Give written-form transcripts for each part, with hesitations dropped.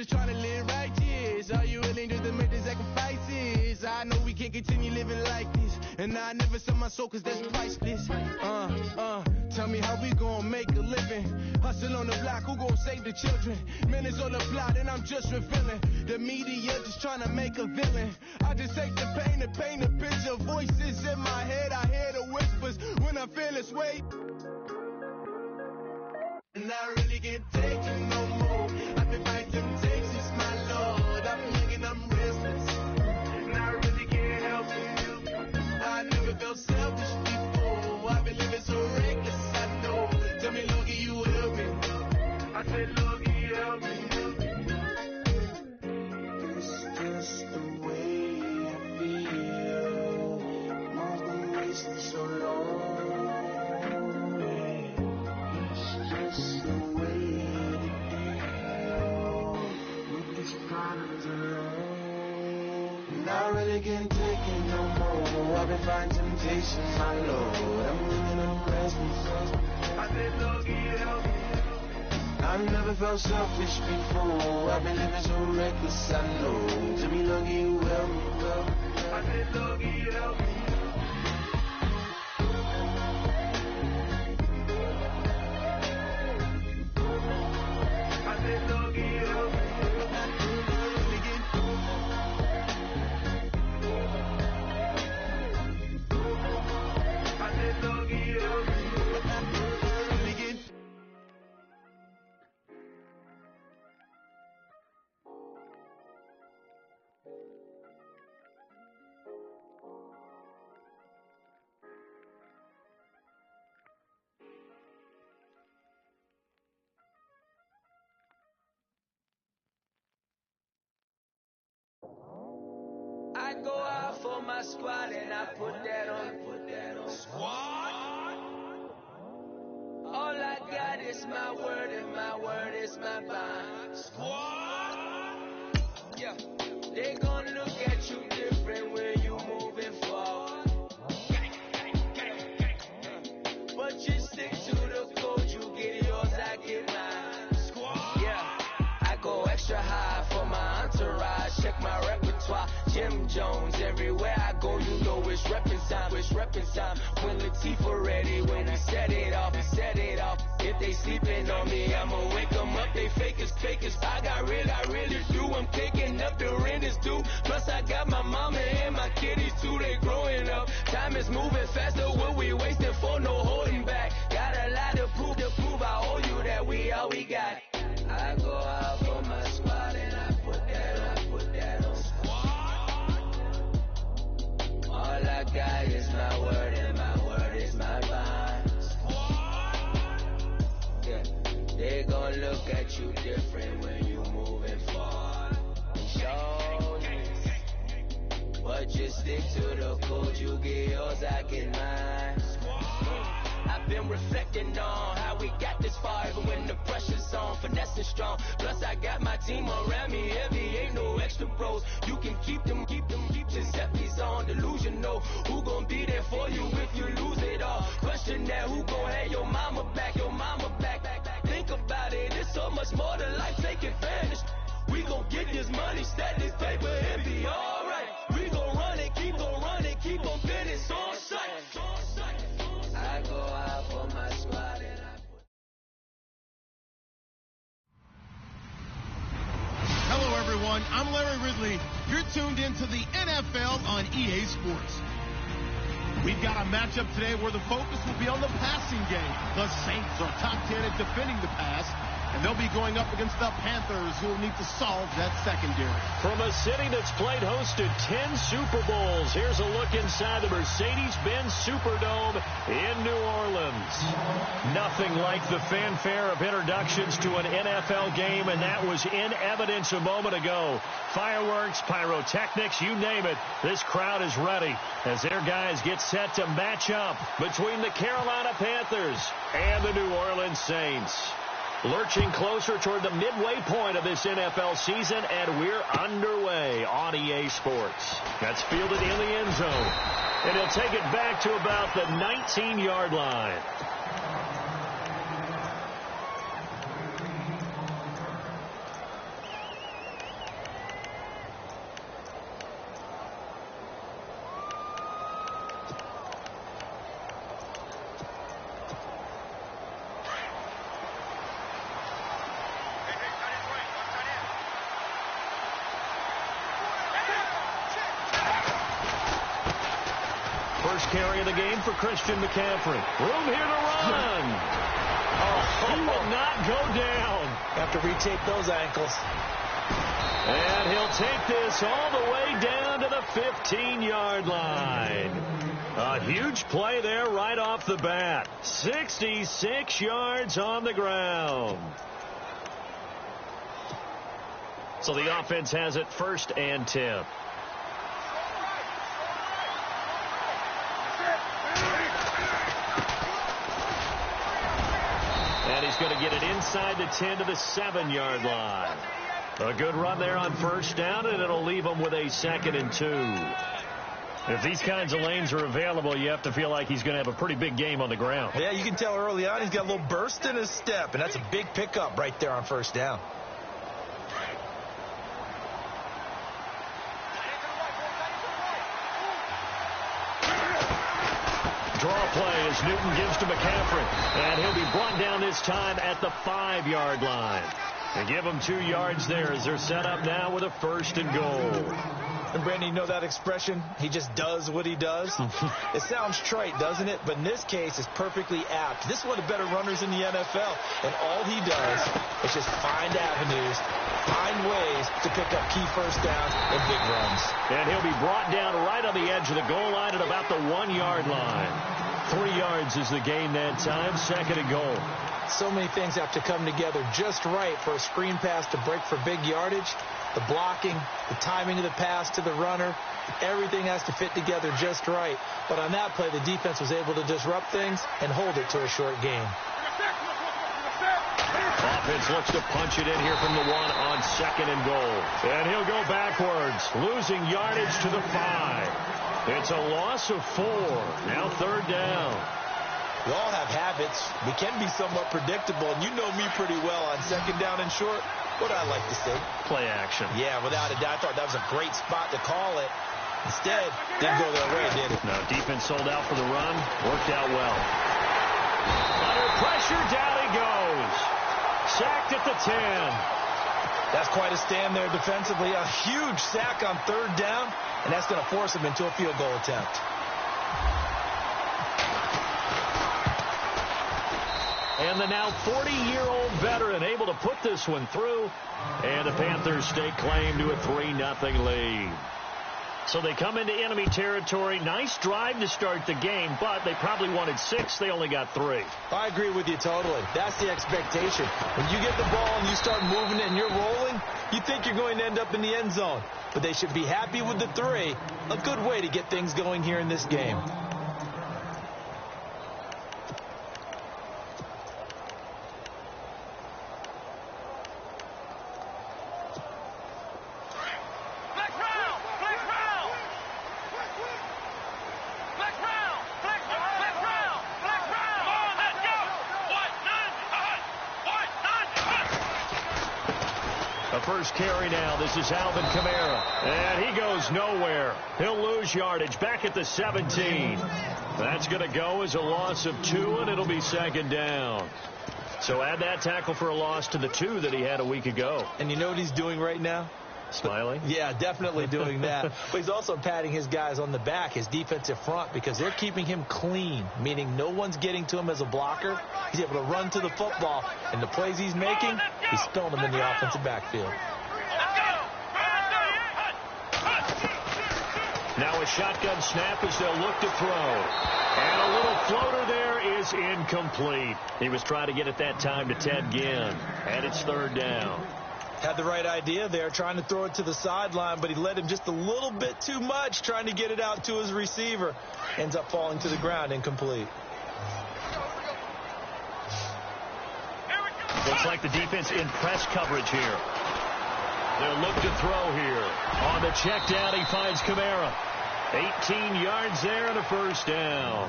just trying to live righteous. Are you willing just to make the sacrifices? I know we can't continue living like this, and I never sell my soul cause that's priceless. Tell me how we gon' make a living. Hustle on the block, who gon' save the children? Man, it's all a plot and I'm just revealing. The media just trying to make a villain. I just take the pain to paint a picture. Voices in my head, I hear the whispers when I feel this way. And I really can't take it no more. I've been fighting temptations, my Lord. I'm young and I'm restless, and I really can't help it. I never felt selfish before. I've been living so reckless, I know. Tell me, Lord, can you help me? I said, Lord, can you help me? It's just the way I feel. Mom's been wasting so long. And I really can't take it no more. I've been fighting temptations, my Lord. I'm living on restless. I said, Lord, can you help me? I've never felt selfish before. I've been living so reckless, I know. Tell me, Lord, can you help me? I said, Lord, can you help me? I said, Lord, can you help me? I go out for my squad and I put that on. Squad? All I got is my word and my word is my bond. Squad? Yeah. They gon' look at you different when you moving forward. But you stick to the code, you get yours, I get mine. Squad? Yeah. I go extra high for my entourage, check my repertoire. Jim Jones, everywhere I go, you know it's reppin' time, it's reppin' time. When Latifah ready, when he set it off, he set it off. If they sleeping on me, I'ma wake them up, they fakers. I got really do, I'm kicking up the rent is due. Plus I got my mama and my kiddies too, they growing up. Time is moving faster, what we wasting for, no holding back. Got a lot to prove, I owe you that we all we got. I go out for my squad and I put that on. All I got is my word and my word is my bond. Yeah, they gon' look at you different when you moving forward. Show you, but you stick to the code, you get yours, I get mine. I've been reflecting on how we got this far, even when the pressure's on, finesse is strong. Plus I got my team around me heavy, ain't no extra bros. You can keep them, Giuseppe's on delusional. Who gon' be there for you if you lose it all? Question that, who gon' have your mama back? Think about it, it's so much more to life, take advantage. We gon' get this money, stack this paper, and be alright. We gon' run it, keep on business on sight. I go out for my squad and I put... Hello, everyone. I'm Larry Ridley. You're tuned into the NFL on EA Sports. We've got a matchup today where the focus will be on the passing game. The Saints are top 10 at defending the pass, and they'll be going up against the Panthers, who will need to solve that secondary. From a city that's played host to 10 Super Bowls, here's a look inside the Mercedes-Benz Superdome in New Orleans. Nothing like the fanfare of introductions to an NFL game, and that was in evidence a moment ago. Fireworks, pyrotechnics, you name it. This crowd is ready as their guys get set to match up between the Carolina Panthers and the New Orleans Saints. Lurching closer toward the midway point of this NFL season, and we're underway on EA Sports. That's fielded in the end zone, and he'll take it back to about the 19-yard line. First carry of the game for Christian McCaffrey. Room here to run. He will not go down. Have to retake those ankles. And he'll take this all the way down to the 15-yard line. A huge play there right off the bat. 66 yards on the ground. So the offense has it 1st and 10. And he's going to get it inside the 10 to the 7-yard line. A good run there on 1st down, and it'll leave him with a 2nd and 2. If these kinds of lanes are available, you have to feel like he's going to have a pretty big game on the ground. Yeah, you can tell early on he's got a little burst in his step, and that's a big pickup right there on 1st down. Draw play as Newton gives to McCaffrey, and he'll be brought down this time at the 5-yard line. They give him 2 yards there as they're set up now with a 1st and goal. And Brandon, you know that expression, he just does what he does? It sounds trite, doesn't it? But in this case, it's perfectly apt. This is one of the better runners in the NFL. And all he does is just find avenues, find ways to pick up key 1st downs and big runs. And he'll be brought down right on the edge of the goal line at about the 1-yard line. 3 yards is the gain that time, 2nd and goal. So many things have to come together just right for a screen pass to break for big yardage. The blocking, the timing of the pass to the runner, everything has to fit together just right. But on that play, the defense was able to disrupt things and hold it to a short gain. Offense looks to punch it in here from the 1 on 2nd and goal. And he'll go backwards, losing yardage to the 5. It's a loss of 4. Now 3rd down. We all have habits. We can be somewhat predictable, and you know me pretty well on 2nd down and short. What do I like to say? Play action. Yeah, without a doubt. I thought that was a great spot to call it. Instead, didn't go their way, did it? No, defense sold out for the run. Worked out well. Under pressure, down he goes. Sacked at the 10. That's quite a stand there defensively. A huge sack on 3rd down, and that's going to force him into a field goal attempt. And the now 40-year-old veteran able to put this one through. And the Panthers stake claim to a 3-0 lead. So they come into enemy territory. Nice drive to start the game, but they probably wanted 6. They only got 3. I agree with you totally. That's the expectation. When you get the ball and you start moving it and you're rolling, you think you're going to end up in the end zone. But they should be happy with the 3. A good way to get things going here in this game. First carry now. This is Alvin Kamara. And he goes nowhere. He'll lose yardage back at the 17. That's going to go as a loss of 2, and it'll be 2nd down. So add that tackle for a loss to the 2 that he had a week ago. And you know what he's doing right now? Smiling? Yeah, definitely doing that. But he's also patting his guys on the back, his defensive front, because they're keeping him clean, meaning no one's getting to him as a blocker. He's able to run to the football, and the plays he's making, he's spilling them in the offensive backfield. Now a shotgun snap as they'll look to throw. And a little floater there is incomplete. He was trying to get it that time to Ted Ginn. And it's 3rd down. Had the right idea there, trying to throw it to the sideline, but he led him just a little bit too much, trying to get it out to his receiver. Ends up falling to the ground, incomplete. Looks like the defense in press coverage here. They'll look to throw here. On the check down, he finds Kamara. 18 yards there and a 1st down.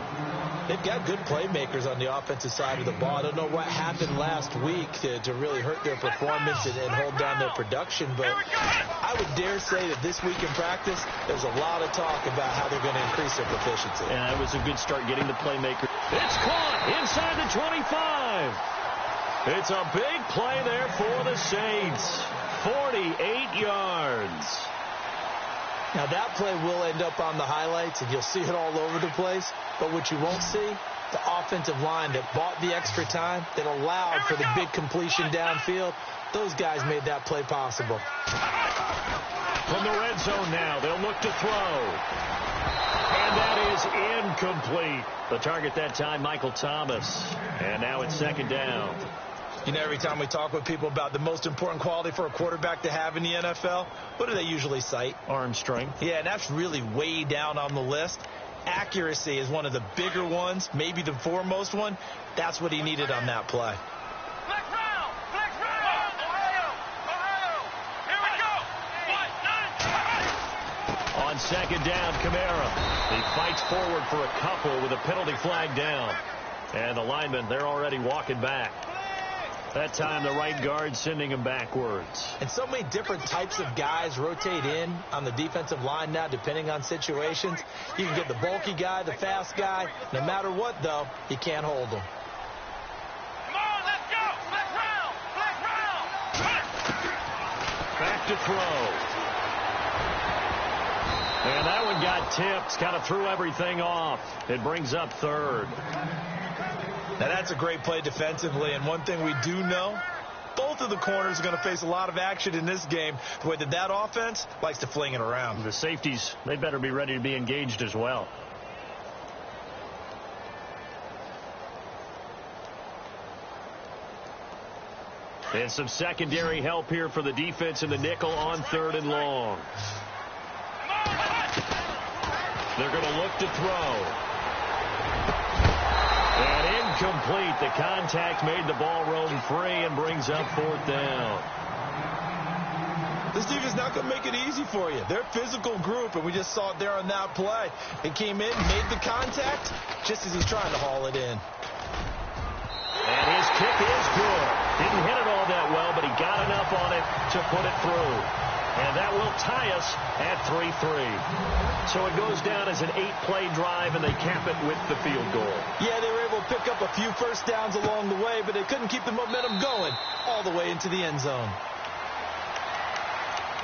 They've got good playmakers on the offensive side of the ball. I don't know what happened last week to really hurt their performance and hold down their production, but I would dare say that this week in practice, there's a lot of talk about how they're going to increase their proficiency. Yeah, it was a good start getting the playmaker. It's caught inside the 25. It's a big play there for the Saints. 48 yards. Now, that play will end up on the highlights, and you'll see it all over the place. But what you won't see, the offensive line that bought the extra time, that allowed for the big completion downfield, those guys made that play possible. From the red zone now, they'll look to throw. And that is incomplete. The target that time, Michael Thomas. And now it's second down. You know, every time we talk with people about the most important quality for a quarterback to have in the NFL, what do they usually cite? Arm strength. Yeah, and that's really way down on the list. Accuracy is one of the bigger ones, maybe the foremost one. That's what he needed on that play. On second down, Kamara. He fights forward for a couple with a penalty flag down. And the linemen, they're already walking back. That time, the right guard sending him backwards. And so many different types of guys rotate in on the defensive line now, depending on situations. You can get the bulky guy, the fast guy. No matter what, though, you can't hold them. Come on, let's go! Black round! Back to throw. And that one got tipped. Kind of threw everything off. It brings up third. Now, that's a great play defensively, and one thing we do know, both of the corners are going to face a lot of action in this game, the way that offense likes to fling it around. The safeties, they better be ready to be engaged as well. And some secondary help here for the defense in the nickel on third and long. They're going to look to throw. And incomplete. The contact made the ball roam free and brings up fourth down. This defense is not going to make it easy for you. They're a physical group, and we just saw it there on that play. He came in, made the contact, just as he's trying to haul it in. And his kick is good. Didn't hit it all that well, but he got enough on it to put it through. And that will tie us at 3-3. So it goes down as an 8-play drive, and they cap it with the field goal. Yeah, they were able to pick up a few first downs along the way, but they couldn't keep the momentum going all the way into the end zone.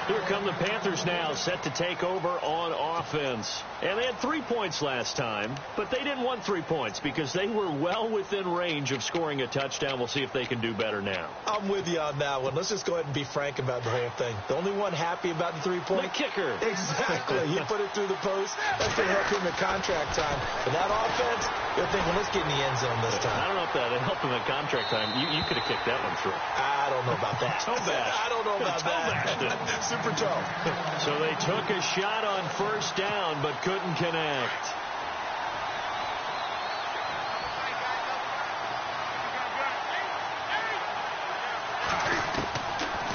Here come the Panthers now, set to take over on offense. And they had 3 points last time, but they didn't want 3 points because they were well within range of scoring a touchdown. We'll see if they can do better now. I'm with you on that one. Let's just go ahead and be frank about the whole thing. The only one happy about the 3-point? The kicker. Exactly. He put it through the post. That's going to help him at contract time. For that offense, they're thinking, let's get in the end zone this time. I don't know if that helped him at contract time. You could have kicked that one through. I don't know about that. Toe bash. I don't know about that. Super toe. So they took a shot on first down, but couldn't connect.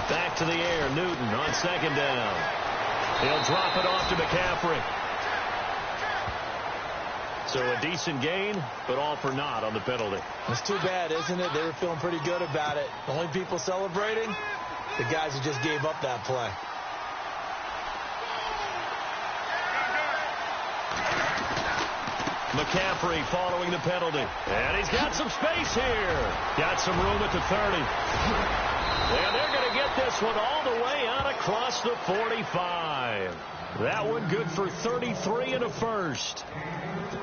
Back to the air, Newton on second down. He'll drop it off to McCaffrey. So a decent gain, but all for naught on the penalty. It's too bad, isn't it? They were feeling pretty good about it. The only people celebrating, the guys who just gave up that play. McCaffrey following the penalty. And he's got some space here. Got some room at the 30. And they're going to get this one all the way out across the 45. That one good for 33 and a first.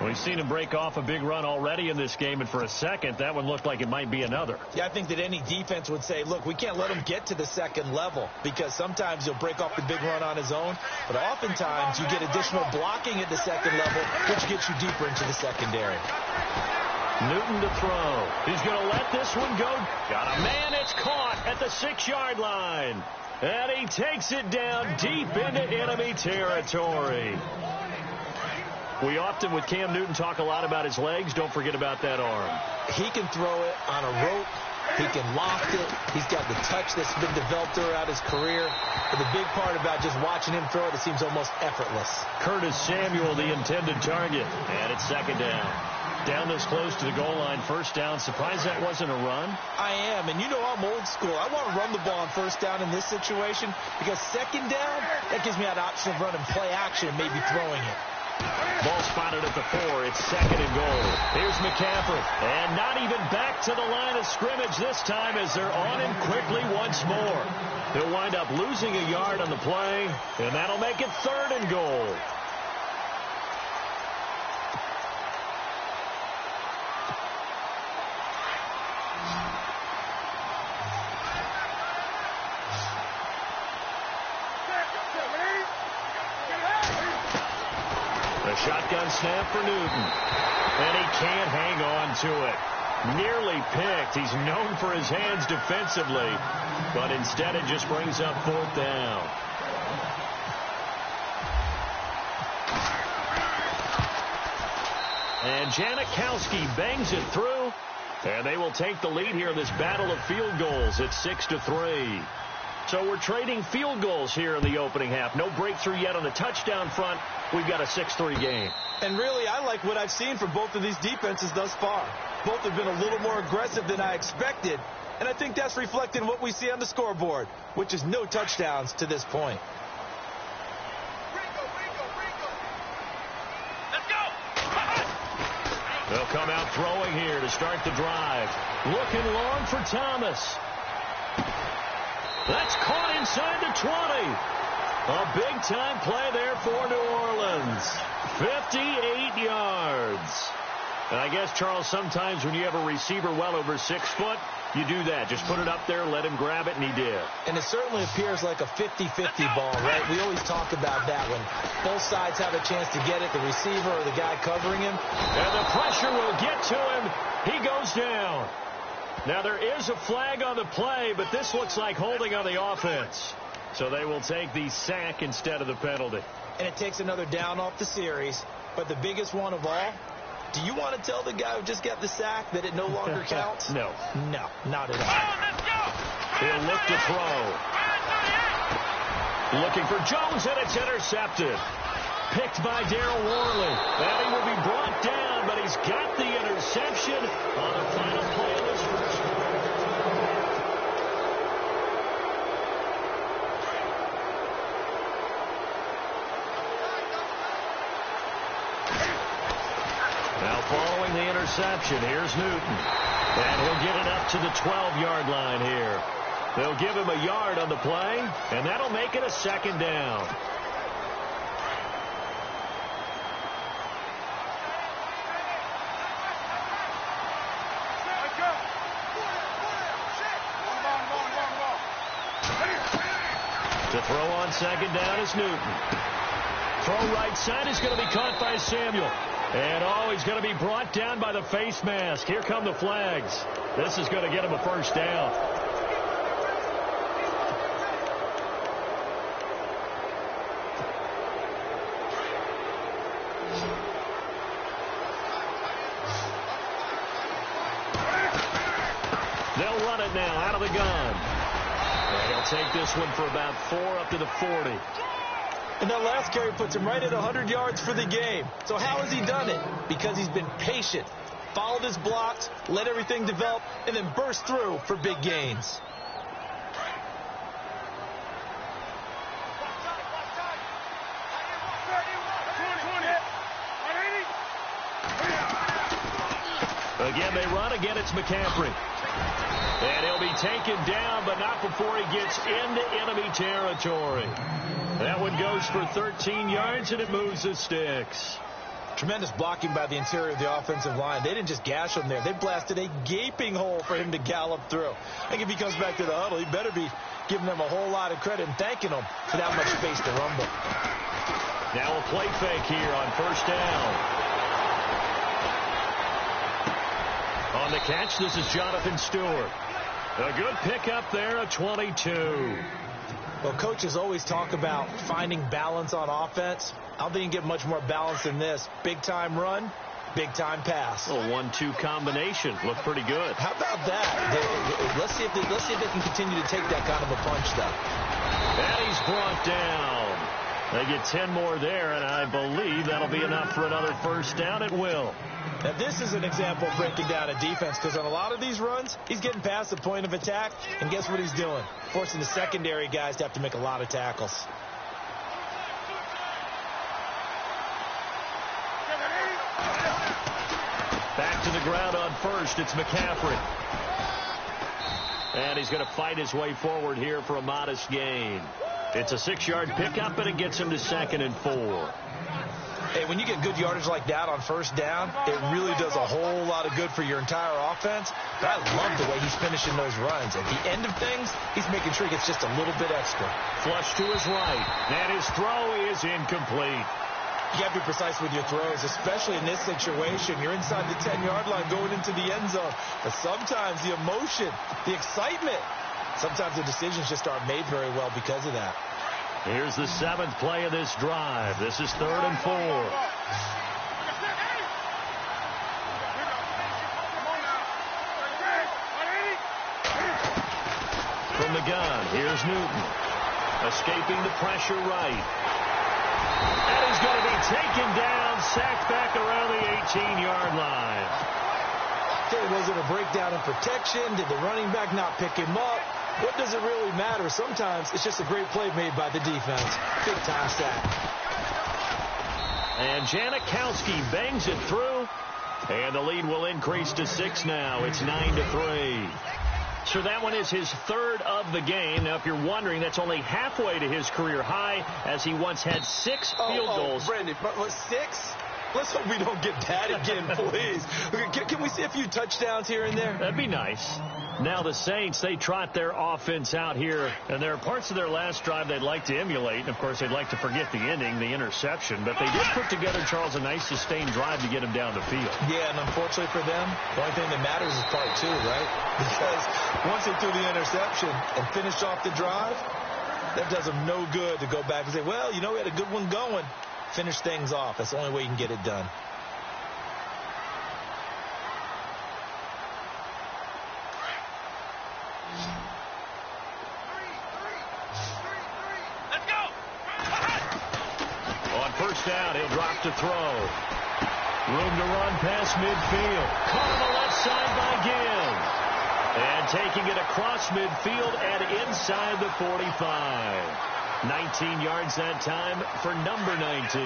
We've seen him break off a big run already in this game, and for a second, that one looked like it might be another. Yeah, I think that any defense would say, look, we can't let him get to the second level because sometimes he'll break off the big run on his own, but oftentimes you get additional blocking at the second level, which gets you deeper into the secondary. Newton to throw. He's going to let this one go. Got a man. It's caught at the 6-yard line. And he takes it down deep into enemy territory. We often, with Cam Newton, talk a lot about his legs. Don't forget about that arm. He can throw it on a rope. He can loft it. He's got the touch that's been developed throughout his career. But the big part about just watching him throw it, it seems almost effortless. Curtis Samuel, the intended target. And it's second down. Down this close to the goal line, first down. Surprised that wasn't a run? I am, and you know I'm old school. I want to run the ball on first down in this situation because second down, that gives me that option of running play action and maybe throwing it. Ball spotted at the 4. It's 2nd and goal. Here's McCaffrey. And not even back to the line of scrimmage this time as they're on him quickly once more. He'll wind up losing a yard on the play, and that'll make it 3rd and goal. A shotgun snap for Newton. And he can't hang on to it. Nearly picked. He's known for his hands defensively. But instead it just brings up 4th down. And Janikowski bangs it through. And they will take the lead here in this battle of field goals at 6-3. So we're trading field goals here in the opening half. No breakthrough yet on the touchdown front. We've got a 6-3 game. And really, I like what I've seen from both of these defenses thus far. Both have been a little more aggressive than I expected. And I think that's reflected in what we see on the scoreboard, which is no touchdowns to this point. Let's go. They'll come out throwing here to start the drive. Looking long for Thomas. That's caught inside the 20. A big-time play there for New Orleans. 58 yards. And I guess, Charles, sometimes when you have a receiver well over 6 foot, you do that. Just put it up there, let him grab it, and he did. And it certainly appears like a 50-50 ball, right? We always talk about that when both sides have a chance to get it, the receiver or the guy covering him. And the pressure will get to him. He goes down. Now, there is a flag on the play, but this looks like holding on the offense. So they will take the sack instead of the penalty. And it takes another down off the series. But the biggest one of all, do you want to tell the guy who just got the sack that it no longer counts? No. No, not at all. Let's go. He'll look to throw. Looking for Jones, and it's intercepted. Picked by Darryl Worley. And he will be brought down, but he's got the interception on the final play of this first quarter. Now following the interception, here's Newton. And he'll get it up to the 12-yard line here. They'll give him a yard on the play, and that'll make it a 2nd down. To throw on 2nd down is Newton. Throw right side is going to be caught by Samuel. And, he's going to be brought down by the face mask. Here come the flags. This is going to get him a 1st down. They'll run it now out of the gun. And he'll take this one for about 4 up to the 40. And that last carry puts him right at 100 yards for the game. So how has he done it? Because he's been patient, followed his blocks, let everything develop, and then burst through for big gains. Again, they run. Again, it's McCaffrey. And he'll be taken down, but not before he gets into enemy territory. That one goes for 13 yards, and it moves the sticks. Tremendous blocking by the interior of the offensive line. They didn't just gash him there. They blasted a gaping hole for him to gallop through. I think if he comes back to the huddle, he better be giving them a whole lot of credit and thanking them for that much space to rumble. Now a play fake here on 1st down. On the catch, this is Jonathan Stewart. A good pickup there at 22. Well, coaches always talk about finding balance on offense. I don't think you can get much more balance than this. Big-time run, big-time pass. A 1-2 combination. Looked pretty good. How about that? Let's see if they can continue to take that kind of a punch, though. And he's brought down. They get 10 more there, and I believe that'll be enough for another 1st down. It will. Now, this is an example of breaking down a defense, because on a lot of these runs, he's getting past the point of attack, and guess what he's doing? Forcing the secondary guys to have to make a lot of tackles. to the ground on first. It's McCaffrey. And he's going to fight his way forward here for a modest gain. It's a 6-yard pickup, and it gets him to 2nd and 4. Hey, when you get good yardage like that on first down, it really does a whole lot of good for your entire offense. But I love the way he's finishing those runs. At the end of things, he's making sure he gets just a little bit extra. Flush to his right, and his throw is incomplete. You got to be precise with your throws, especially in this situation. You're inside the 10-yard line going into the end zone. But sometimes the emotion, the excitement, sometimes the decisions just aren't made very well because of that. Here's the 7th play of this drive. This is 3rd and 4. From the gun, here's Newton. Escaping the pressure right. And he's going to be taken down, sacked back around the 18-yard line. Okay, was it a breakdown in protection? Did the running back not pick him up? What does it really matter? Sometimes it's just a great play made by the defense. Big-time sack. And Janikowski bangs it through. And the lead will increase to 6 now. It's 9-3. So that one is his 3rd of the game. Now, if you're wondering, that's only halfway to his career high, as he once had 6 field goals. Brandon, 6? Let's hope we don't get that again, please. Can we see a few touchdowns here and there? That'd be nice. Now the Saints, they trot their offense out here, and there are parts of their last drive they'd like to emulate. And, of course, they'd like to forget the ending, the interception. But they did put together, Charles, a nice sustained drive to get him down the field. Yeah, and unfortunately for them, the only thing that matters is part 2, right? Because once they threw the interception and finished off the drive, that does them no good to go back and say, well, you know, we had a good one going. Finish things off. That's the only way you can get it done. Let's go. On first down, he'll drop to throw. Room to run past midfield. Caught on the left side by Gill. And taking it across midfield and inside the 45. 19 yards that time for number 19.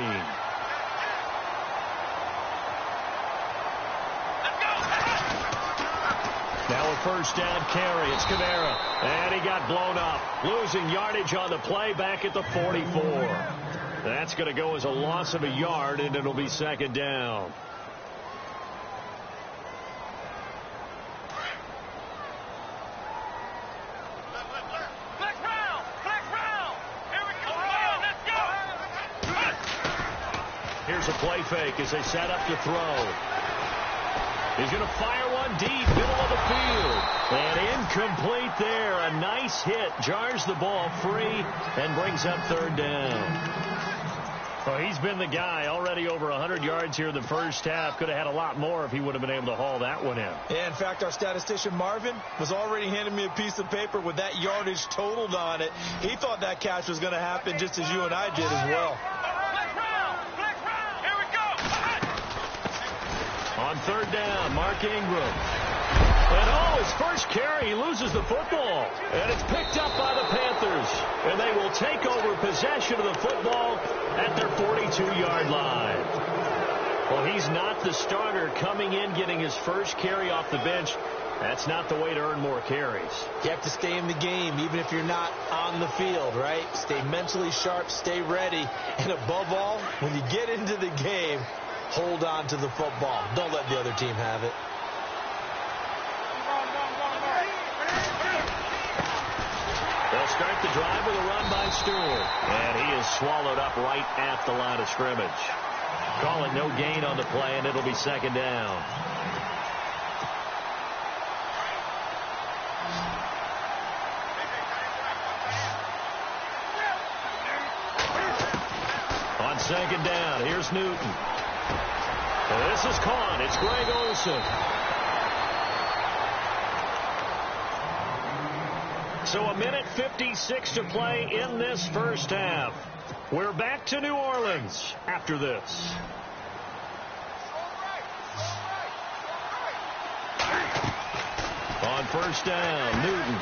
Now a first down carry. It's Kamara. And he got blown up. Losing yardage on the play back at the 44. That's going to go as a loss of a yard, and it'll be 2nd down. Here's a play fake as they set up to throw. He's going to fire one deep, middle of the field. And incomplete there. A nice hit. Jars the ball free and brings up 3rd down. Well, he's been the guy. Already over 100 yards here in the first half. Could have had a lot more if he would have been able to haul that one in. Yeah, in fact, our statistician Marvin was already handing me a piece of paper with that yardage totaled on it. He thought that catch was going to happen just as you and I did as well. On 3rd down, Mark Ingram. And his first carry, he loses the football. And it's picked up by the Panthers. And they will take over possession of the football at their 42-yard line. Well, he's not the starter coming in, getting his first carry off the bench. That's not the way to earn more carries. You have to stay in the game, even if you're not on the field, right? Stay mentally sharp, stay ready. And above all, when you get into the game, hold on to the football. Don't let the other team have it. They'll start the drive with a run by Stewart. And he is swallowed up right at the line of scrimmage. Call it no gain on the play, and it'll be 2nd down. On 2nd down, here's Newton. This is caught. It's Greg Olsen. So 1:56 to play in this first half. We're back to New Orleans after this. On first down, Newton.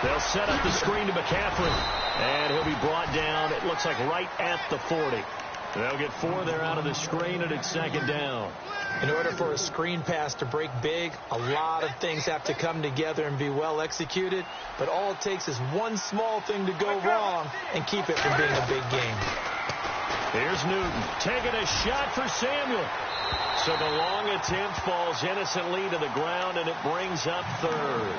They'll set up the screen to McCaffrey. And he'll be brought down, it looks like, right at the 40. They'll get 4 there out of the screen, and it's second down. In order for a screen pass to break big, a lot of things have to come together and be well executed. But all it takes is one small thing to go wrong and keep it from being a big game. Here's Newton taking a shot for Samuel. So the long attempt falls innocently to the ground, and it brings up third.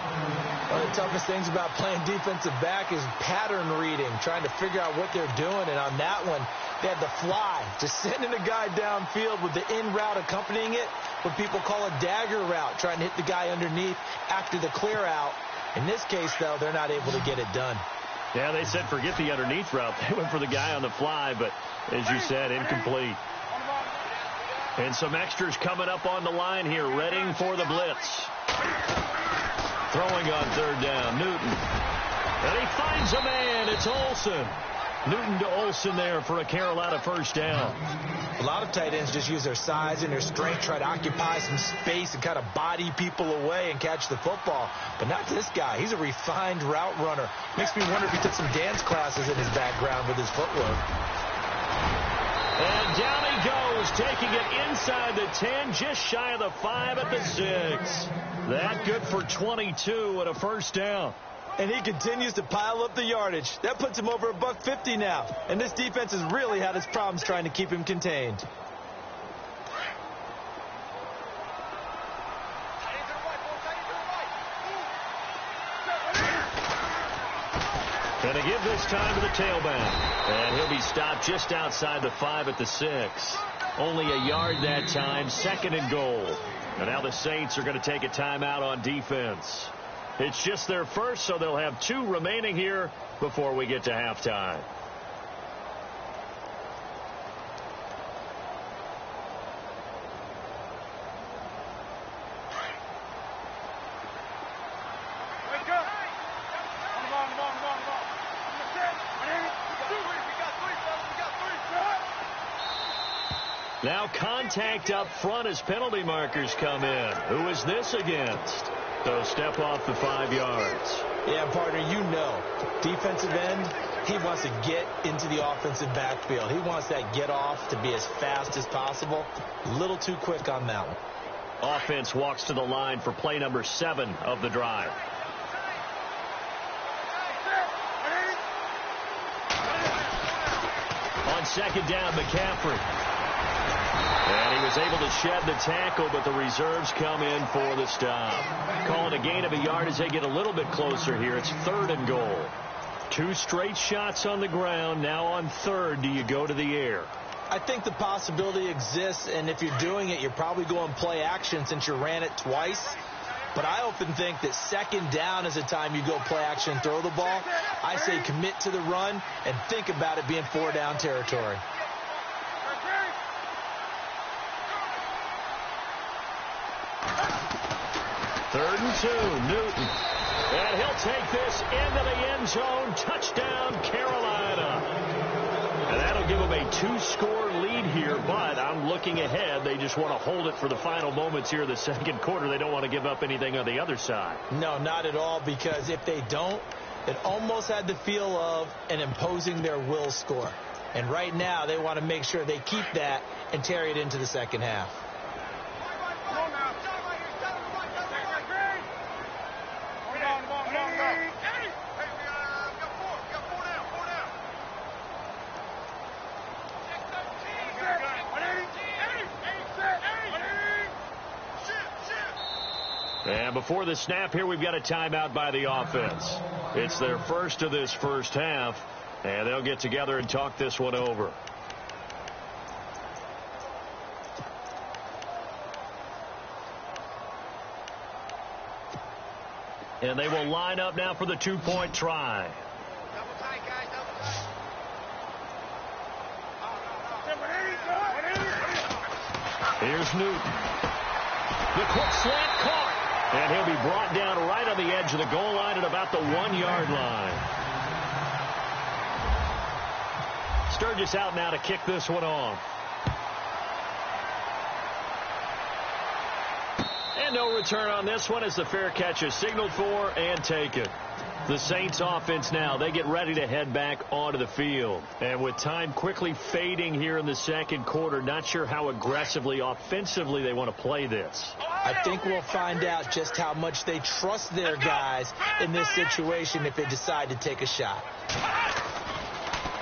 One of the toughest things about playing defensive back is pattern reading, trying to figure out what they're doing. And on that one, they had the fly, just sending a guy downfield with the in route accompanying it, what people call a dagger route, trying to hit the guy underneath after the clear out. In this case, though, they're not able to get it done. Yeah, they said forget the underneath route. They went for the guy on the fly, but as you said, incomplete. And some extras coming up on the line here, readying for the blitz. Throwing on third down, Newton. And he finds a man. It's Olsen. Newton to Olsen there for a Carolina first down. A lot of tight ends just use their size and their strength, try to occupy some space and kind of body people away and catch the football. But not this guy. He's a refined route runner. Makes me wonder if he took some dance classes in his background with his footwork. And down he goes, taking it inside the 10, just shy of the 5 at the 6. That good for 22 and a first down. And he continues to pile up the yardage. That puts him over $150 now. And this defense has really had its problems trying to keep him contained. Going to give this time to the tailback. And he'll be stopped just outside the 5 at the 6. Only a yard that time, second and goal. And now the Saints are going to take a timeout on defense. It's just their first, so they'll have 2 remaining here before we get to halftime. Now contact up front as penalty markers come in. Who is this against? So step off the 5 yards. Yeah, partner, you know, defensive end, he wants to get into the offensive backfield. He wants that get off to be as fast as possible. A little too quick on that one. Offense walks to the line for play number 7 of the drive. On second down, McCaffrey. And he was able to shed the tackle, but the reserves come in for the stop. Calling a gain of a yard as they get a little bit closer here. It's third and goal. 2 straight shots on the ground. Now on third, do you go to the air? I think the possibility exists, and if you're doing it, you're probably going play action since you ran it twice. But I often think that second down is the time you go play action and throw the ball. I say commit to the run and think about it being 4-down territory. Third and 2, Newton. And he'll take this into the end zone. Touchdown, Carolina. And that'll give them a 2-score lead here, but I'm looking ahead. They just want to hold it for the final moments here of the second quarter. They don't want to give up anything on the other side. No, not at all, because if they don't, it almost had the feel of an imposing their will score. And right now, they want to make sure they keep that and carry it into the second half. And before the snap here, we've got a timeout by the offense. It's their first of this first half, and they'll get together and talk this one over. And they will line up now for the 2-point try. Double tight, guys, double tight. Here's Newton. The quick slant caught. And he'll be brought down right on the edge of the goal line at about the 1-yard line. Sturgis out now to kick this one off. And no return on this one as the fair catch is signaled for and taken. The Saints offense now, they get ready to head back onto the field. And with time quickly fading here in the second quarter, not sure how aggressively, offensively they want to play this. I think we'll find out just how much they trust their guys in this situation if they decide to take a shot.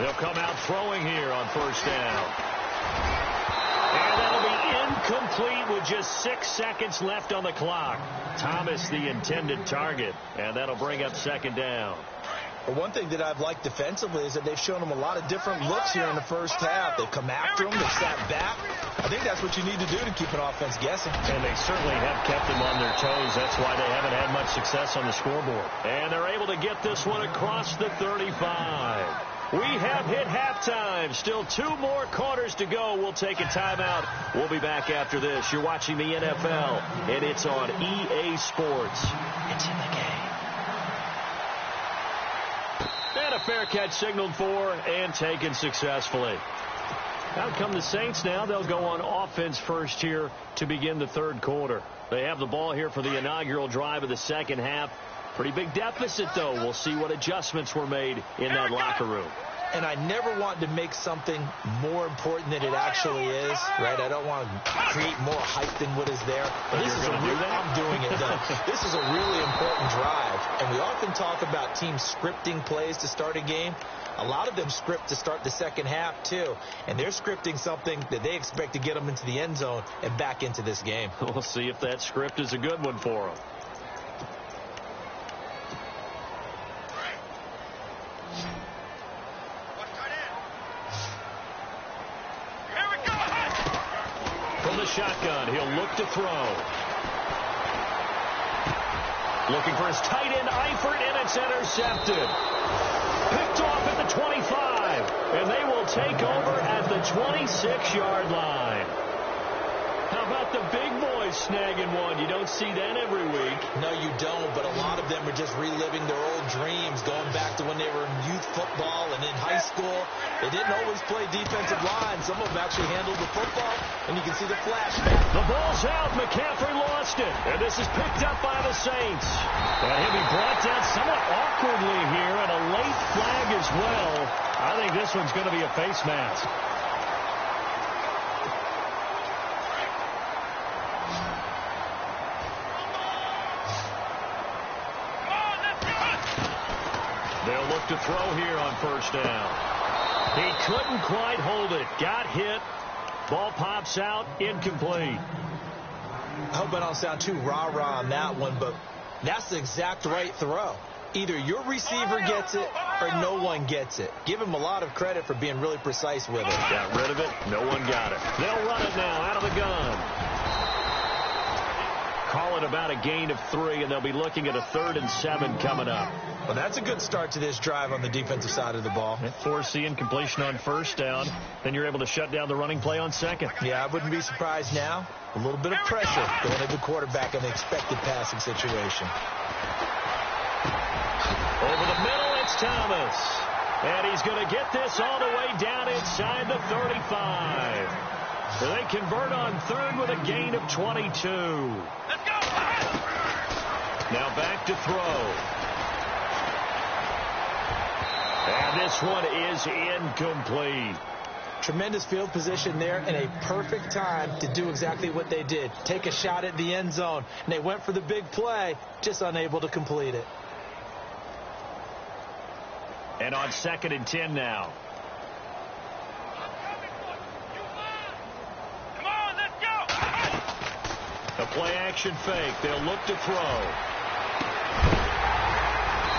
They'll come out throwing here on first down. And that'll be incomplete with just 6 seconds left on the clock. Thomas, the intended target, and that'll bring up second down. Well, one thing that I've liked defensively is that they've shown them a lot of different looks here in the first half. They've come after them. They've sat back. I think that's what you need to do to keep an offense guessing. And they certainly have kept them on their toes. That's why they haven't had much success on the scoreboard. And they're able to get this one across the 35. We have hit halftime. Still 2 more quarters to go. We'll take a timeout. We'll be back after this. You're watching the NFL, and it's on EA Sports. It's in the game. And a fair catch signaled for and taken successfully. Out come the Saints now. They'll go on offense first here to begin the third quarter. They have the ball here for the inaugural drive of the second half. Pretty big deficit, though. We'll see what adjustments were made in that locker room. And I never want to make something more important than it actually is, right? I don't want to create more hype than what is there. But this is I'm doing it, though. This is a really important drive. And we often talk about teams scripting plays to start a game. A lot of them script to start the second half, too. And they're scripting something that they expect to get them into the end zone and back into this game. We'll see if that script is a good one for them. Shotgun. He'll look to throw. Looking for his tight end, Eifert, and it's intercepted. Picked off at the 25. And they will take over at the 26-yard line. How about the big boys snagging one? You don't see that every week. No, you don't, but a lot of them are just reliving their old dreams, going back to when they were in youth football and in high school. They didn't always play defensive line. Some of them actually handled the football, and you can see the flashback. The ball's out. McCaffrey lost it, and this is picked up by the Saints. And he'll be brought down somewhat awkwardly here, and a late flag as well. I think this one's going to be a face mask. They'll look to throw here on first down. He couldn't quite hold it. Got hit. Ball pops out. Incomplete. I hope I don't sound too rah-rah on that one, but that's the exact right throw. Either your receiver gets it or no one gets it. Give him a lot of credit for being really precise with it. Got rid of it. No one got it. They'll run it now out of the gun. Call it about a gain of 3, and they'll be looking at a 3rd and 7 coming up. Well, that's a good start to this drive on the defensive side of the ball. Force the incompletion on first down. Then you're able to shut down the running play on second. Yeah, I wouldn't be surprised now. A little bit of pressure going at the quarterback in the expected passing situation. Over the middle, it's Thomas. And he's going to get this all the way down inside the 35. They convert on 3rd with a gain of 22. Let's go! Now back to throw. And this one is incomplete. Tremendous field position there and a perfect time to do exactly what they did. Take a shot at the end zone. And they went for the big play, just unable to complete it. And on 2nd and 10 now. A play-action fake. They'll look to throw.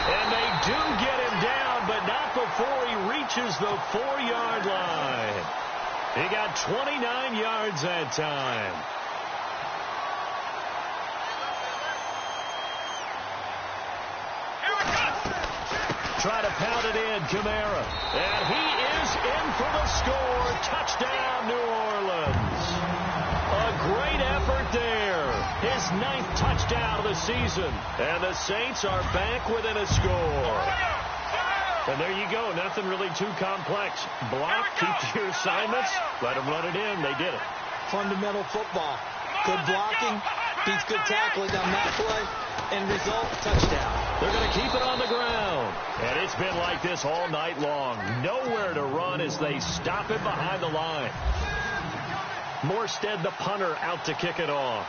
And they do get him down, but not before he reaches the 4-yard line. He got 29 yards that time. Try to pound it in, Kamara. And he is in for the score. Touchdown, New Orleans. A great effort there. His 9th touchdown of the season. And the Saints are back within a score. And there you go. Nothing really too complex. Block, keep your assignments, let them run it in. They did it. Fundamental football. Good blocking, beats good tackling on that play, End result, touchdown. They're going to keep it on the ground. And it's been like this all night long. Nowhere to run as they stop it behind the line. Morstead, the punter, out to kick it off.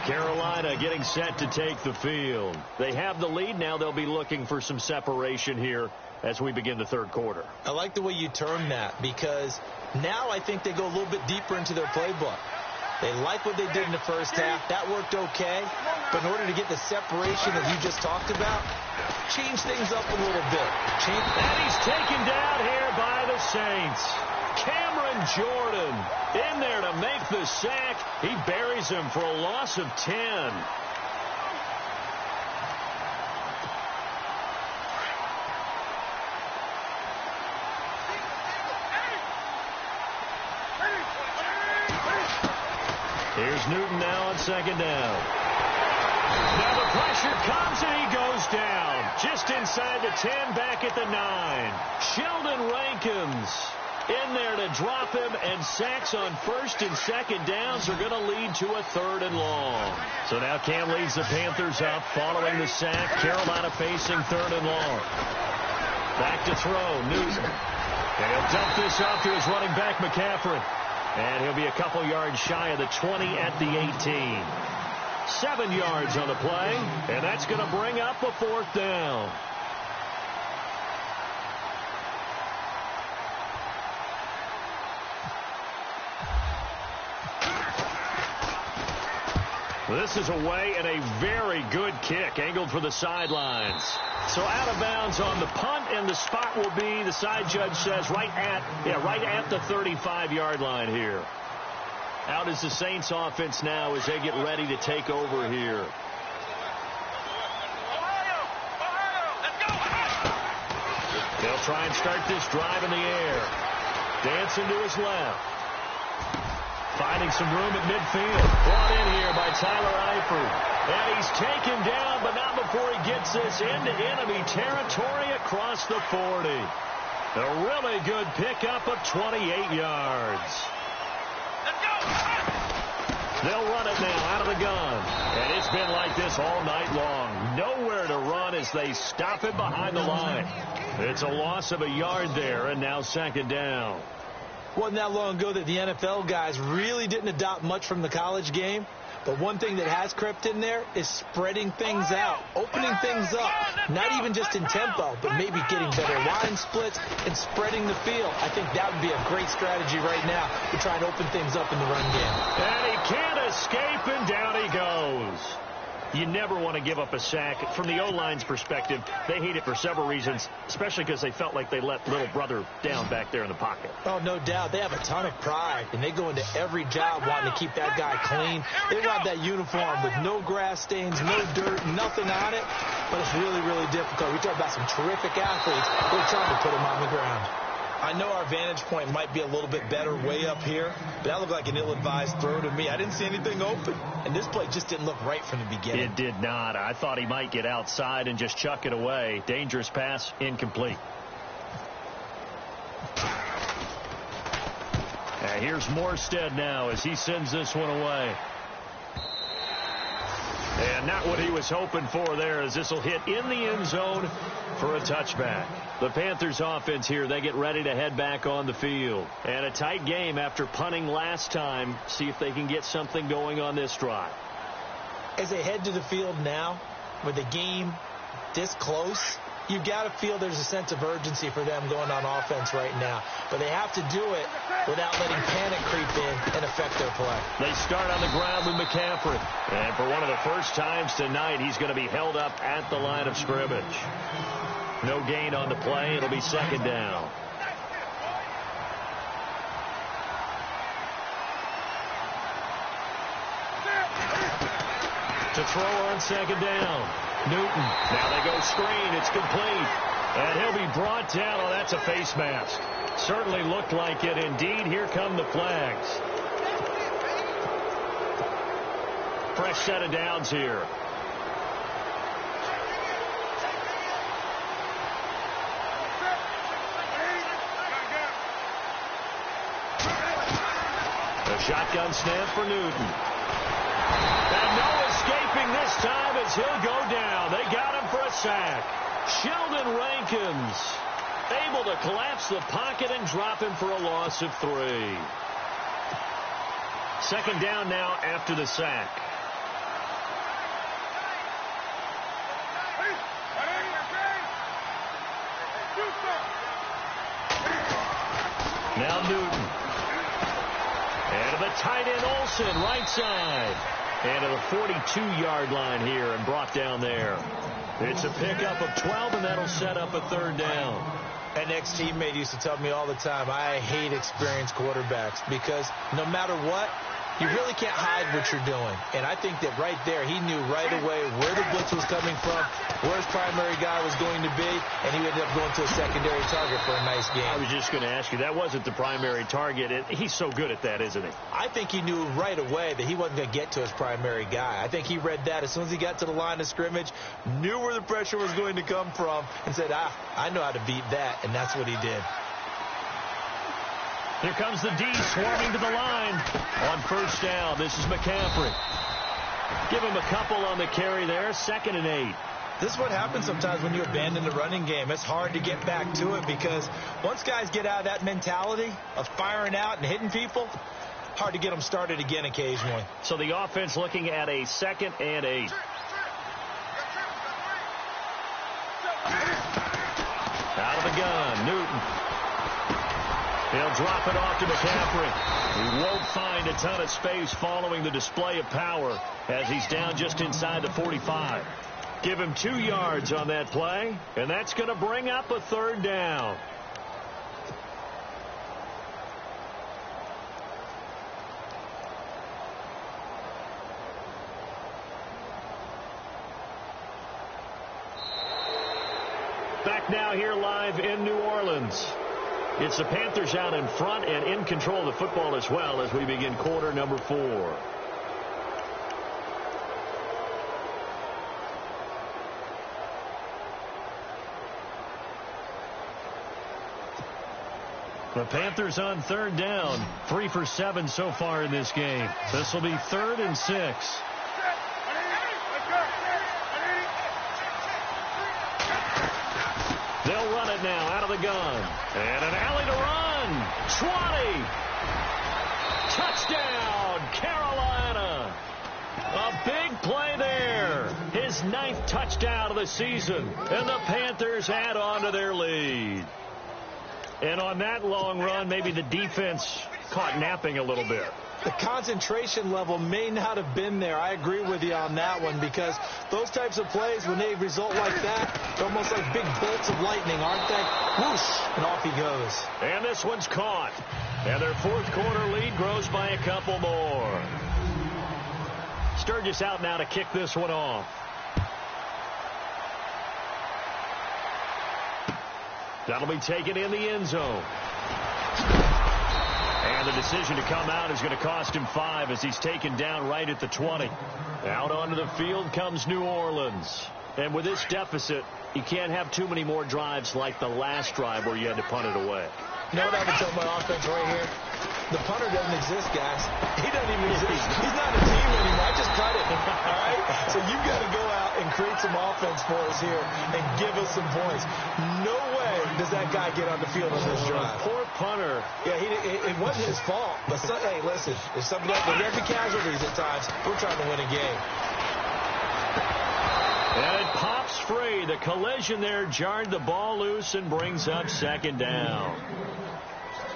Carolina getting set to take the field. They have the lead. Now they'll be looking for some separation here as we begin the third quarter. I like the way you term that, because now I think they go a little bit deeper into their playbook. They like what they did in the first half. That worked okay. But in order to get the separation that you just talked about, change things up a little bit. And he's taken down here by the Saints. Cameron Jordan in there to make the sack. He buries him for a loss of 10. Here's Newton now on second down. Now the pressure comes and he goes down. Just inside the 10, back at the 9. Sheldon Rankins in there to drop him, and sacks on first and second downs are going to lead to a third and long. So now Cam leads the Panthers up following the sack. Carolina facing third and long. Back to throw, Newton. And he'll dump this off to his running back, McCaffrey. And he'll be a couple yards shy of the 20 at the 18. 7 yards on the play, and that's going to bring up a fourth down. This is away, and a very good kick angled for the sidelines. So out of bounds on the punt, and the spot will be, the side judge says, right at the 35-yard line here. Out is the Saints offense now as they get ready to take over here. They'll try and start this drive in the air. Dancing to his left. Finding some room at midfield. Brought in here by Tyler Eifert. And he's taken down, but not before he gets this into enemy territory across the 40. A really good pickup of 28 yards. They'll run it now out of the gun. And it's been like this all night long. Nowhere to run as they stop it behind the line. It's a loss of a yard there, and now second down. Wasn't that long ago that the NFL guys really didn't adopt much from the college game. But one thing that has crept in there is spreading things out, opening things up, not even just in tempo, but maybe getting better line splits and spreading the field. I think that would be a great strategy right now to try and open things up in the run game. And he can't escape, and down he goes. You never want to give up a sack. From the O-line's perspective, they hate it for several reasons, especially because they felt like they let little brother down back there in the pocket. Oh, no doubt. They have a ton of pride, and they go into every job wanting to keep that guy clean. They want that uniform with no grass stains, no dirt, nothing on it, but it's really, really difficult. We talk about some terrific athletes. We're trying to put them on the ground. I know our vantage point might be a little bit better way up here, but that looked like an ill-advised throw to me. I didn't see anything open, and this play just didn't look right from the beginning. It did not. I thought he might get outside and just chuck it away. Dangerous pass, incomplete. And here's Morstead now as he sends this one away. And not what he was hoping for there, as this will hit in the end zone for a touchback. The Panthers offense here, they get ready to head back on the field. And a tight game after punting last time. See if they can get something going on this drive. As they head to the field now, with the game this close, you've got to feel there's a sense of urgency for them going on offense right now. But they have to do it without letting panic creep in and affect their play. They start on the ground with McCaffrey. And for one of the first times tonight, he's going to be held up at the line of scrimmage. No gain on the play. It'll be second down. To throw on second down. Newton. Now they go screen. It's complete. And he'll be brought down. Oh, that's a face mask. Certainly looked like it. Indeed, here come the flags. Fresh set of downs here. Shotgun snap for Newton. And no escaping this time as he'll go down. They got him for a sack. Sheldon Rankins able to collapse the pocket and drop him for a loss of 3. Second down now after the sack. Now Newton. And to the tight end Olsen, right side. And to the 42-yard line here and brought down there. It's a pickup of 12, and that'll set up a third down. An ex-teammate used to tell me all the time, I hate experienced quarterbacks because no matter what, you really can't hide what you're doing. And I think that right there, he knew right away where the blitz was coming from, where his primary guy was going to be, and he ended up going to a secondary target for a nice game. I was just going to ask you, that wasn't the primary target. He's so good at that, isn't he? I think he knew right away that he wasn't going to get to his primary guy. I think he read that as soon as he got to the line of scrimmage, knew where the pressure was going to come from, and said, I know how to beat that, and that's what he did. Here comes the D swarming to the line on first down. This is McCaffrey. Give him a couple on the carry there. 2nd and 8. This is what happens sometimes when you abandon the running game. It's hard to get back to it because once guys get out of that mentality of firing out and hitting people, hard to get them started again occasionally. So the offense looking at a 2nd and 8. Out of the gun, Newton. He'll drop it off to McCaffrey. He won't find a ton of space following the display of power as he's down just inside the 45. Give him 2 yards on that play, and that's going to bring up a third down. Back now here live in New Orleans. It's the Panthers out in front and in control of the football as well as we begin quarter number 4. The Panthers on third down, 3 for 7 so far in this game. This will be 3rd and 6. They'll run it now out of the gun. And an alley to run. 20. Touchdown, Carolina. A big play there. His 9th touchdown of the season. And the Panthers add on to their lead. And on that long run, maybe the defense caught napping a little bit. The concentration level may not have been there. I agree with you on that one because those types of plays, when they result like that, they're almost like big bolts of lightning, aren't they? Whoosh, and off he goes. And this one's caught. And their 4th quarter lead grows by a couple more. Sturgis out now to kick this one off. That'll be taken in the end zone. And the decision to come out is going to cost him 5 as he's taken down right at the 20. Out onto the field comes New Orleans. And with this deficit, you can't have too many more drives like the last drive where you had to punt it away. You know what I would tell my offense right here? The punter doesn't exist, guys. He doesn't even exist. He's not a team anymore. I just cut it. All right? So you've got to go out and create some offense for us here and give us some points. No way does that guy get on the field on this drive. Poor punter. Yeah, it wasn't his fault. But, hey, listen, if something like there's every casualties at times, we're trying to win a game. And it pops free. The collision there jarred the ball loose and brings up 2nd down.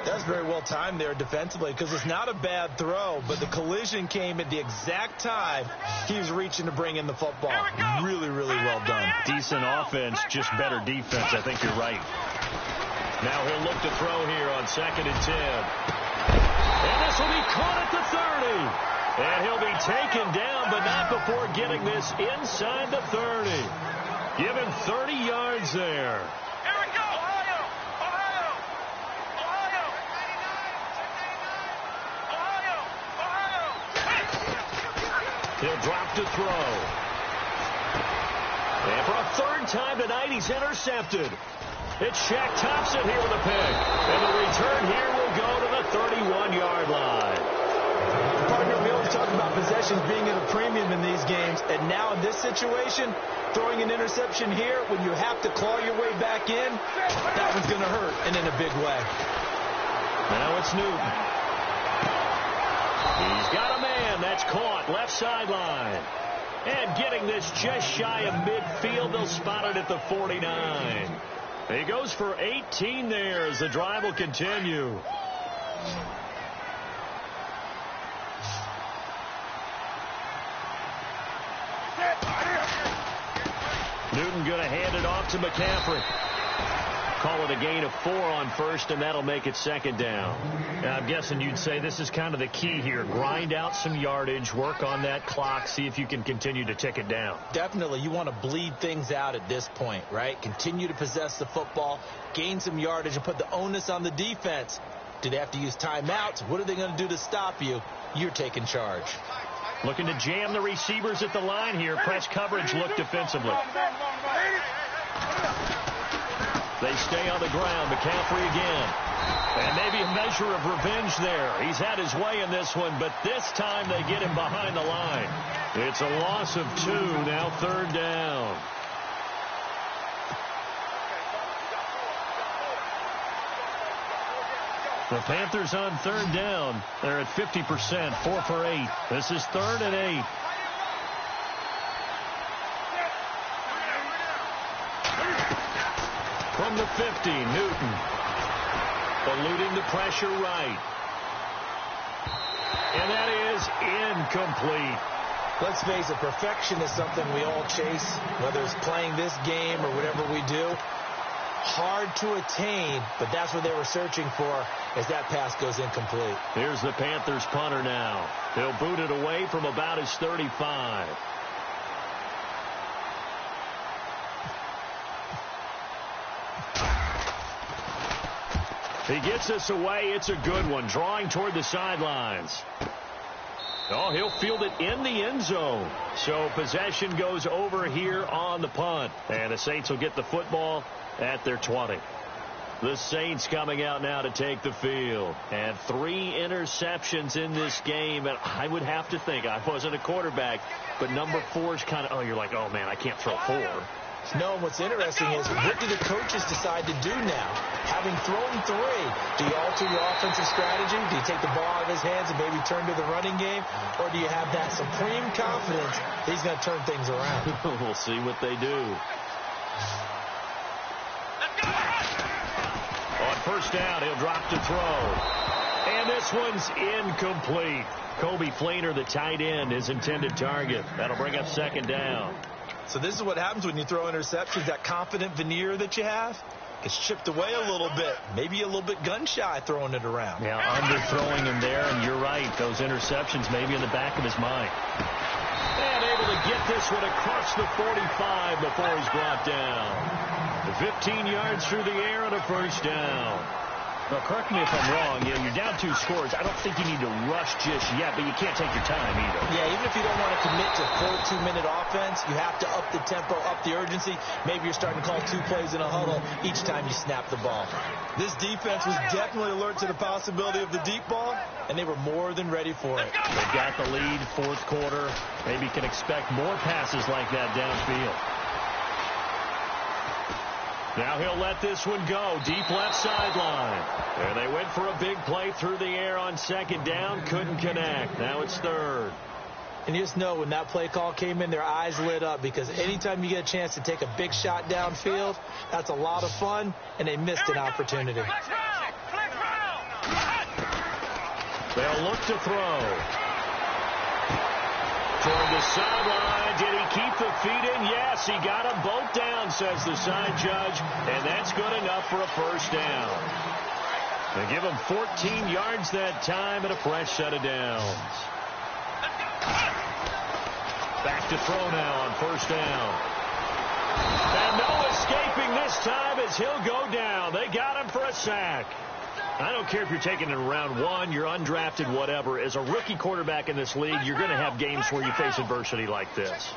That's very well timed there defensively because it's not a bad throw, but the collision came at the exact time he was reaching to bring in the football. Really, really well done. Decent offense, just better defense. I think you're right. Now he'll look to throw here on 2nd and 10. And this will be caught at the 30. And he'll be taken down, but not before getting this inside the 30. Give him 30 yards there. He'll drop to throw. And for a 3rd time tonight, he's intercepted. It's Shaq Thompson here with a pick. And the return here will go to the 31-yard line. talk about possessions being at a premium in these games, and now in this situation, throwing an interception here when you have to claw your way back in, that one's going to hurt, and in a big way. Now it's Newton. He's got a man. That's caught. Left sideline. And getting this just shy of midfield. They'll spot it at the 49. He goes for 18 there as the drive will continue. Newton going to hand it off to McCaffrey. Call it a gain of 4 on first, and that'll make it second down. Now, I'm guessing you'd say this is kind of the key here. Grind out some yardage, work on that clock, see if you can continue to tick it down. Definitely. You want to bleed things out at this point, right? Continue to possess the football, gain some yardage, and put the onus on the defense. Do they have to use timeouts? What are they going to do to stop you? You're taking charge. Looking to jam the receivers at the line here. Press coverage look defensively. They stay on the ground. McCaffrey again. And maybe a measure of revenge there. He's had his way in this one, but this time they get him behind the line. It's a loss of 2, now third down. The Panthers on third down. They're at 50%, 4 for 8. This is 3rd and 8. From the 50, Newton. Eluding the pressure right. And that is incomplete. Let's face it, perfection is something we all chase, whether it's playing this game or whatever we do. Hard to attain, but that's what they were searching for as that pass goes incomplete. Here's the Panthers punter now. They'll boot it away from about his 35. He gets this away. It's a good one. Drawing toward the sidelines. Oh, he'll field it in the end zone. So possession goes over here on the punt. And the Saints will get the football at their 20. The Saints coming out now to take the field. And 3 interceptions in this game. And I would have to think, I wasn't a quarterback, but number 4 is kind of, oh, you're like, oh, man, I can't throw 4. No, what's interesting is, what do the coaches decide to do now? Having thrown 3, do you alter your offensive strategy? Do you take the ball out of his hands and maybe turn to the running game? Or do you have that supreme confidence that he's going to turn things around? We'll see what they do. On first down, he'll drop to throw. And this one's incomplete. Kobe Fleener, the tight end, his intended target. That'll bring up second down. So this is what happens when you throw interceptions. That confident veneer that you have gets chipped away a little bit. Maybe a little bit gun-shy throwing it around. Yeah, underthrowing him there, and you're right. Those interceptions maybe in the back of his mind. And able to get this one across the 45 before he's brought down. 15 yards through the air and a first down. Now, correct me if I'm wrong. You know, you're down 2 scores. I don't think you need to rush just yet, but you can't take your time either. Yeah, even if you don't want to commit to full 2-minute offense, you have to up the tempo, up the urgency. Maybe you're starting to call 2 plays in a huddle each time you snap the ball. This defense was definitely alert to the possibility of the deep ball, and they were more than ready for it. They've got the lead, 4th quarter. Maybe can expect more passes like that downfield. Now he'll let this one go. Deep left sideline. And they went for a big play through the air on second down. Couldn't connect. Now it's 3rd. And you just know when that play call came in, their eyes lit up, because anytime you get a chance to take a big shot downfield, that's a lot of fun, and they missed an opportunity. They'll look to throw. Toward the sideline. Did he keep the feet in? Yes, he got them both down, says the side judge. And that's good enough for a first down. They give him 14 yards that time and a fresh set of downs. Back to throw now on first down. And no escaping this time as he'll go down. They got him for a sack. I don't care if you're taking it in round 1, you're undrafted, whatever. As a rookie quarterback in this league, you're going to have games where you face adversity like this.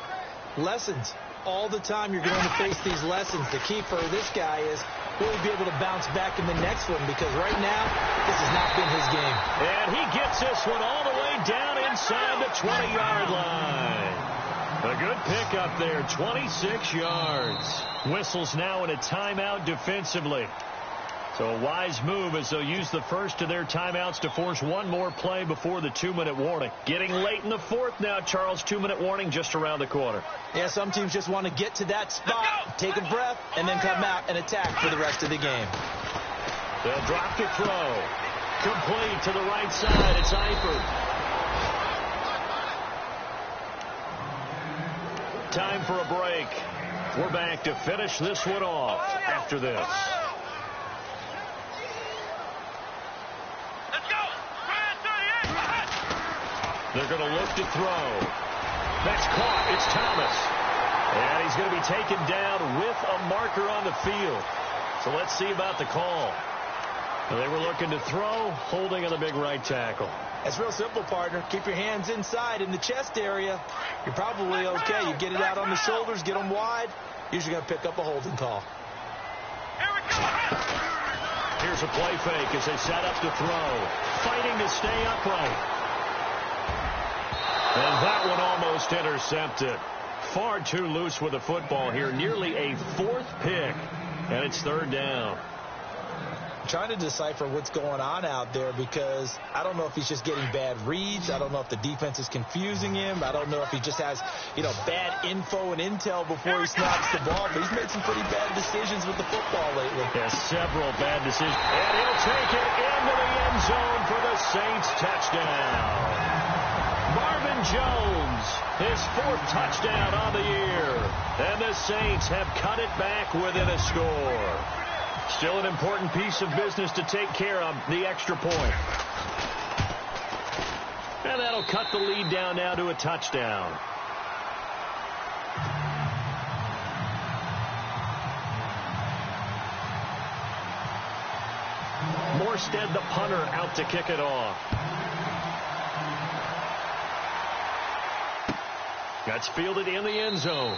Lessons. All the time you're going to face these lessons. The key for this guy is will he be able to bounce back in the next one, because right now, this has not been his game. And he gets this one all the way down in inside the 20-yard line. A good pickup there, 26 yards. Whistles now in a timeout defensively. So a wise move as they'll use the first of their timeouts to force one more play before the 2-minute warning. Getting late in the fourth now, Charles. 2-minute warning just around the corner. Yeah, some teams just want to get to that spot, take a breath, and then come out and attack for the rest of the game. They'll drop to throw. Complete to the right side. It's Eifert. Time for a break. We're back to finish this one off after this. They're going to look to throw. That's caught. It's Thomas. And he's going to be taken down with a marker on the field. So let's see about the call. They were looking to throw, holding on the big right tackle. It's real simple, partner. Keep your hands inside in the chest area. You're probably okay. You get it out on the shoulders, get them wide. Usually going to pick up a holding call. Here's a play fake as they set up to throw. Fighting to stay upright. And that one almost intercepted. Far too loose with the football here. Nearly a fourth pick. And it's third down. I'm trying to decipher what's going on out there because I don't know if he's just getting bad reads. I don't know if the defense is confusing him. I don't know if he just has, bad info and intel before he snaps the ball. But he's made some pretty bad decisions with the football lately. Yeah, several bad decisions. And he'll take it into the end zone for the Saints touchdown. Marvin Jones, his fourth touchdown on the year. And the Saints have cut it back within a score. Still an important piece of business to take care of, the extra point. And that'll cut the lead down now to a touchdown. Morstead, the punter, out to kick it off. That's fielded in the end zone.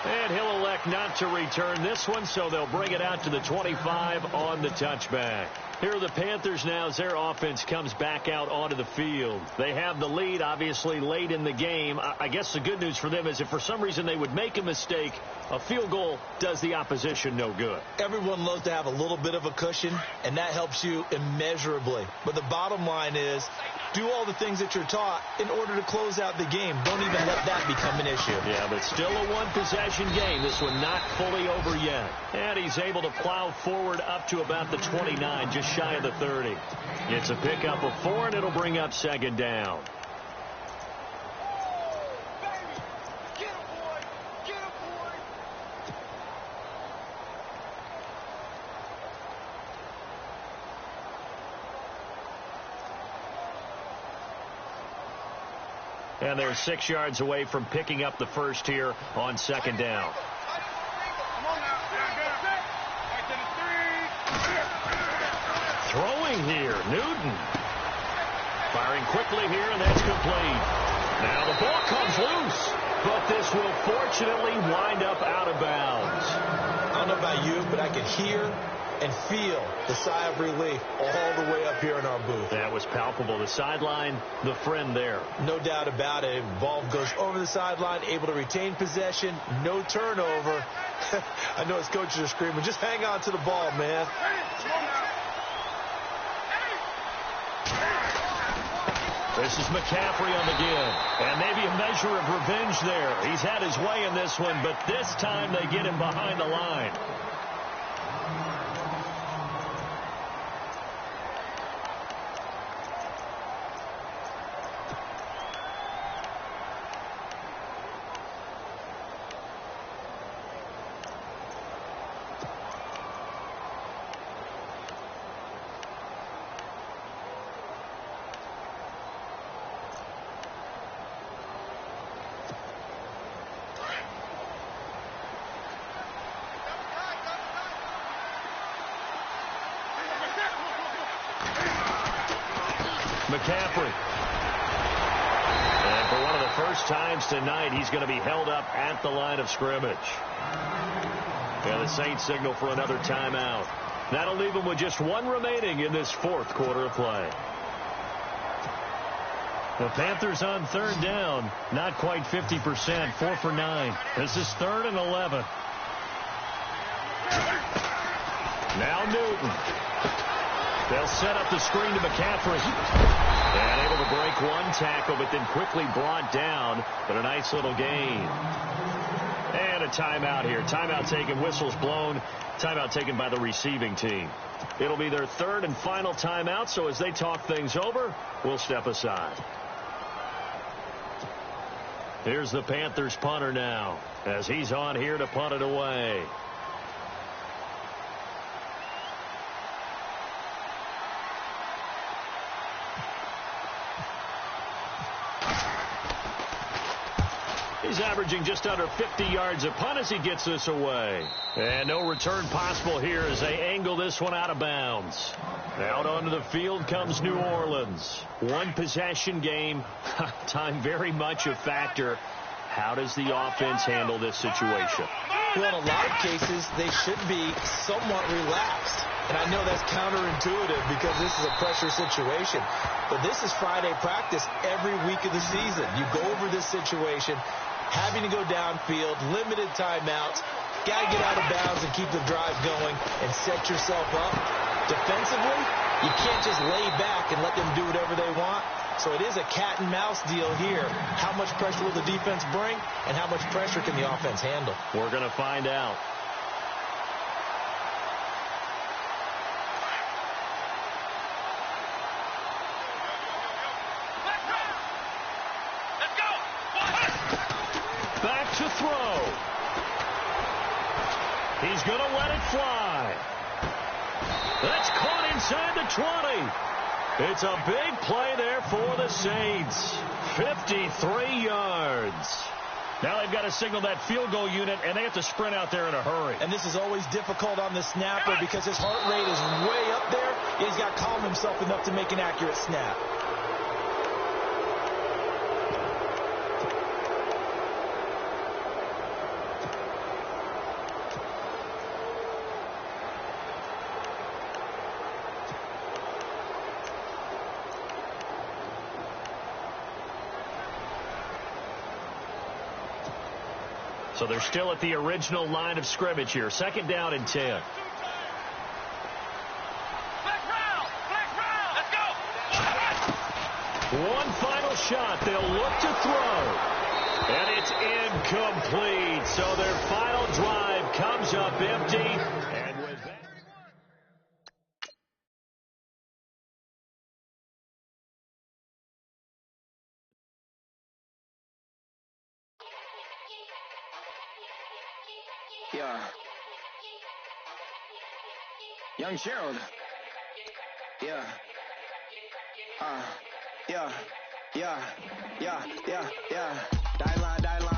And he'll elect not to return this one, so they'll bring it out to the 25 on the touchback. Here are the Panthers now as their offense comes back out onto the field. They have the lead, obviously, late in the game. I guess the good news for them is if for some reason they would make a mistake, a field goal does the opposition no good. Everyone loves to have a little bit of a cushion, and that helps you immeasurably. But the bottom line is, do all the things that you're taught in order to close out the game. Don't even let that become an issue. Yeah, but still a one-possession game. This one not fully over yet. And he's able to plow forward up to about the 29, just shy of the 30. It's a pickup of 4, and it'll bring up second down. And they're 6 yards away from picking up the first here on second down. Throwing here, Newton. Firing quickly here, and that's complete. Now the ball comes loose, but this will fortunately wind up out of bounds. I don't know about you, but I can hear and feel the sigh of relief all the way up here in our booth. That was palpable. The sideline, the friend there. No doubt about it. Ball goes over the sideline, able to retain possession, no turnover. I know his coaches are screaming, just hang on to the ball, man. This is McCaffrey on the give. And maybe a measure of revenge there. He's had his way in this one, but this time they get him behind the line. McCaffrey. And for one of the first times tonight, he's going to be held up at the line of scrimmage. And the Saints signal for another timeout. That'll leave them with just one remaining in this fourth quarter of play. The Panthers on third down. Not quite 50%. 4 for 9. This is 3rd and 11. Now Newton. They'll set up the screen to McCaffrey. And able to break one tackle, but then quickly brought down. But a nice little gain. And a timeout here. Timeout taken. Whistles blown. Timeout taken by the receiving team. It'll be their 3rd and final timeout, so as they talk things over, we'll step aside. Here's the Panthers punter now, as he's on here to punt it away. He's averaging just under 50 yards a punt as he gets this away. And no return possible here as they angle this one out of bounds. Out onto the field comes New Orleans. One possession game. Time very much a factor. How does the offense handle this situation? Well, in a lot of cases, they should be somewhat relaxed. And I know that's counterintuitive because this is a pressure situation. But this is Friday practice every week of the season. You go over this situation, having to go downfield, limited timeouts, got to get out of bounds and keep the drive going and set yourself up. Defensively, you can't just lay back and let them do whatever they want. So it is a cat and mouse deal here. How much pressure will the defense bring and how much pressure can the offense handle? We're going to find out. Back to throw. He's going to let it fly. That's caught inside the 20. It's a big play there for the Saints. 53 yards. Now they've got to signal that field goal unit, and they have to sprint out there in a hurry. And this is always difficult on the snapper because his heart rate is way up there. He's got to calm himself enough to make an accurate snap. So they're still at the original line of scrimmage here. 2nd down and 10. Let's go. One final shot. They'll look to throw. And it's incomplete. So their final drive comes up empty. And with that... Yeah. Young Gerald. Yeah. Yeah. Die line, die line.